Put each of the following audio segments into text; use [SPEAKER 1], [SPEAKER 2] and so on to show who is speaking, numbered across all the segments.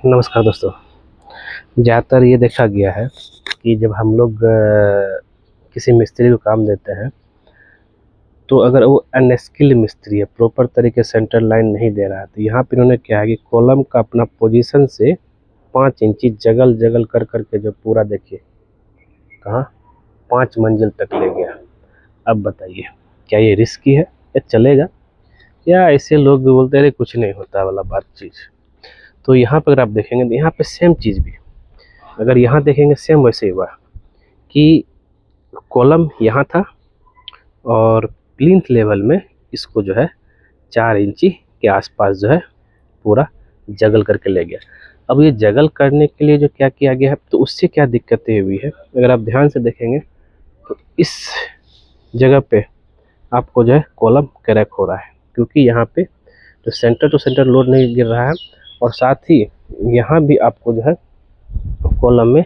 [SPEAKER 1] नमस्कार दोस्तों। ज़्यादातर ये देखा गया है कि जब हम लोग किसी मिस्त्री को काम देते हैं तो अगर वो अनस्किल्ड मिस्त्री है, प्रॉपर तरीके से सेंटर लाइन नहीं दे रहा है, तो यहाँ पे इन्होंने क्या है कि कॉलम का अपना पोजीशन से 5 इंची जगल जगल कर करके जो पूरा देखिए कहाँ 5 मंजिल तक ले गया। अब बताइए क्या ये रिस्की है या चलेगा, या ऐसे लोग बोलते हैं कुछ नहीं होता वाला बात चीज़। तो यहाँ पर अगर आप देखेंगे तो यहाँ पे सेम चीज़ भी, अगर यहाँ देखेंगे सेम वैसे ही हुआ कि कॉलम यहाँ था और प्लिंथ लेवल में इसको जो है 4 इंची के आसपास जो है पूरा जगल करके ले गया। अब ये जगल करने के लिए जो क्या किया गया है, तो उससे क्या दिक्कतें हुई है, अगर आप ध्यान से देखेंगे तो इस जगह पे आपको जो है कॉलम क्रैक हो रहा है, क्योंकि यहाँ पे जो सेंटर टू सेंटर लोड नहीं गिर रहा है, और साथ ही यहाँ भी आपको जो है कॉलम में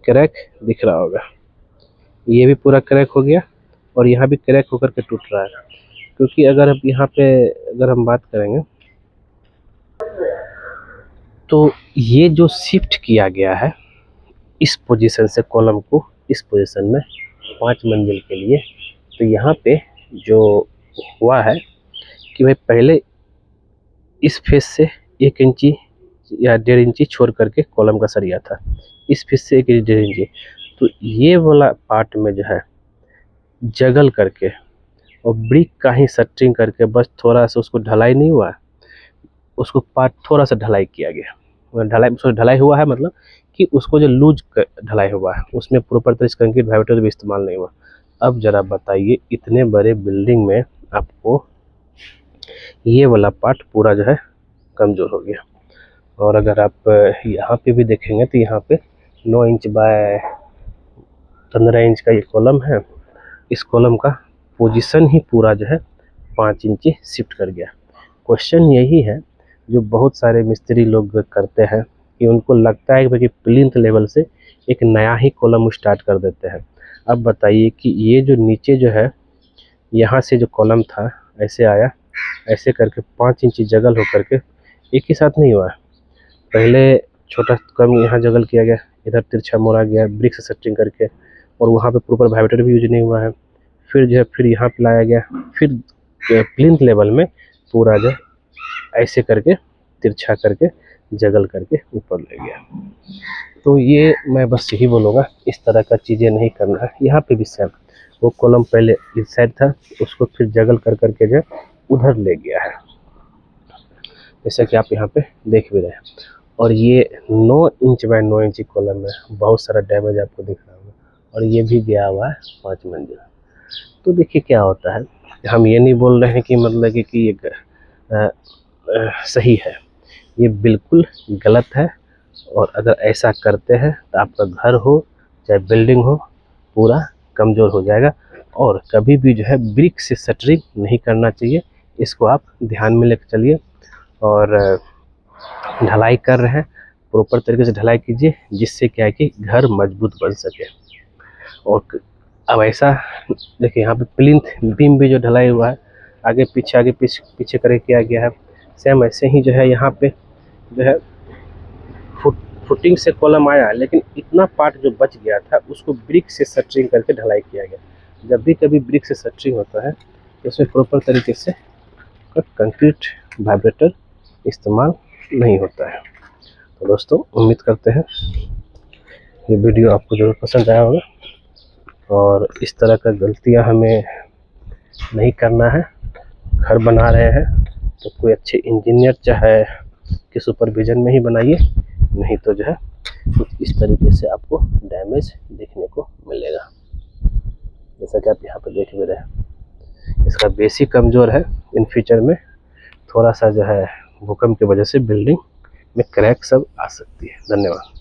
[SPEAKER 1] क्रैक दिख रहा होगा। ये भी पूरा क्रैक हो गया और यहाँ भी क्रैक होकर के टूट रहा है, क्योंकि अगर अब यहाँ पे अगर हम बात करेंगे तो ये जो शिफ्ट किया गया है इस पोजीशन से कॉलम को इस पोजीशन में 5 मंजिल के लिए, तो यहाँ पे जो हुआ है कि भाई पहले इस फेस से 1 इंची या 1.5 इंची छोड़ करके कॉलम का सरिया था, इस फेस से 1 इंची 1.5 इंची, तो ये वाला पार्ट में जो है जगल करके और ब्रिक का ही सटरिंग करके बस थोड़ा सा उसको ढलाई नहीं हुआ है, उसको पार्ट थोड़ा सा ढलाई किया गया। ढलाई उसको ढलाई हुआ है मतलब कि उसको जो लूज ढलाई हुआ है उसमें प्रॉपर तरह से कंक्रीट वाइब्रेटर भी इस्तेमाल नहीं हुआ। अब ज़रा बताइए इतने बड़े बिल्डिंग में आपको ये वाला पार्ट पूरा जो है कमज़ोर हो गया। और अगर आप यहाँ पे भी देखेंगे तो यहाँ पे 9 इंच बाय 15 इंच का ये कॉलम है, इस कॉलम का पोजीशन ही पूरा जो है 5 इंची शिफ्ट कर गया। क्वेश्चन यही है जो बहुत सारे मिस्त्री लोग करते हैं कि उनको लगता है कि प्लिंथ लेवल से एक नया ही कॉलम स्टार्ट कर देते हैं। अब बताइए कि ये जो नीचे जो है यहाँ से जो कॉलम था ऐसे आया, ऐसे करके 5 इंची जगल हो करके एक ही साथ नहीं हुआ है, पहले छोटा कम यहाँ जगल किया गया, इधर तिरछा मोड़ा गया ब्रिक से सेटिंग करके, और वहाँ पे प्रॉपर वाइब्रेटर भी यूज नहीं हुआ है, फिर जो है फिर यहाँ पे लाया गया, फिर प्लिंथ लेवल में पूरा जो ऐसे करके तिरछा करके जगल करके ऊपर ले गया। तो ये मैं बस यही बोलूँगा, इस तरह का चीज़ें नहीं करना है। यहाँ पे भी सेम, वो कॉलम पहले इस साइड था उसको फिर जगल कर करके जो उधर ले गया है, जैसा कि आप यहाँ पे देख भी रहे हैं। और ये 9 इंच बाय 9 इंची कॉलम में बहुत सारा डैमेज आपको दिख रहा होगा, और ये भी गया हुआ है 5 मंजिल। तो देखिए क्या होता है, हम ये नहीं बोल रहे हैं कि मतलब कि ये सही है, ये बिल्कुल गलत है। और अगर ऐसा करते हैं तो आपका घर हो चाहे बिल्डिंग हो पूरा कमज़ोर हो जाएगा। और कभी भी जो है ब्रिक से शटरिंग नहीं करना चाहिए, इसको आप ध्यान में लेकर चलिए। और ढलाई कर रहे हैं प्रॉपर तरीके से ढलाई कीजिए, जिससे क्या है कि घर मजबूत बन सके। और अब ऐसा देखिए यहाँ पे प्लिंथ बीम भी जो ढलाई हुआ है आगे पीछे करके किया गया है, सेम ऐसे ही जो है यहाँ पे जो है फुटिंग से कॉलम आया, लेकिन इतना पार्ट जो बच गया था उसको ब्रिक से शटरिंग करके ढलाई किया गया। जब भी कभी ब्रिक से शटरिंग होता है तो उसमें प्रॉपर तरीके से कंक्रीट वाइब्रेटर इस्तेमाल नहीं होता है। तो दोस्तों उम्मीद करते हैं ये वीडियो आपको ज़रूर पसंद आया होगा, और इस तरह का गलतियां हमें नहीं करना है। घर बना रहे हैं तो कोई अच्छे इंजीनियर चाहे के सुपरविजन में ही बनाइए, नहीं तो जो है कुछ इस तरीके से आपको डैमेज देखने को मिलेगा, जैसा कि आप यहाँ पर देख भी रहे हैं। इसका बेसिक कमज़ोर है, इन फ्यूचर में थोड़ा सा जो है भूकंप की वजह से बिल्डिंग में क्रैक सब आ सकती है। धन्यवाद।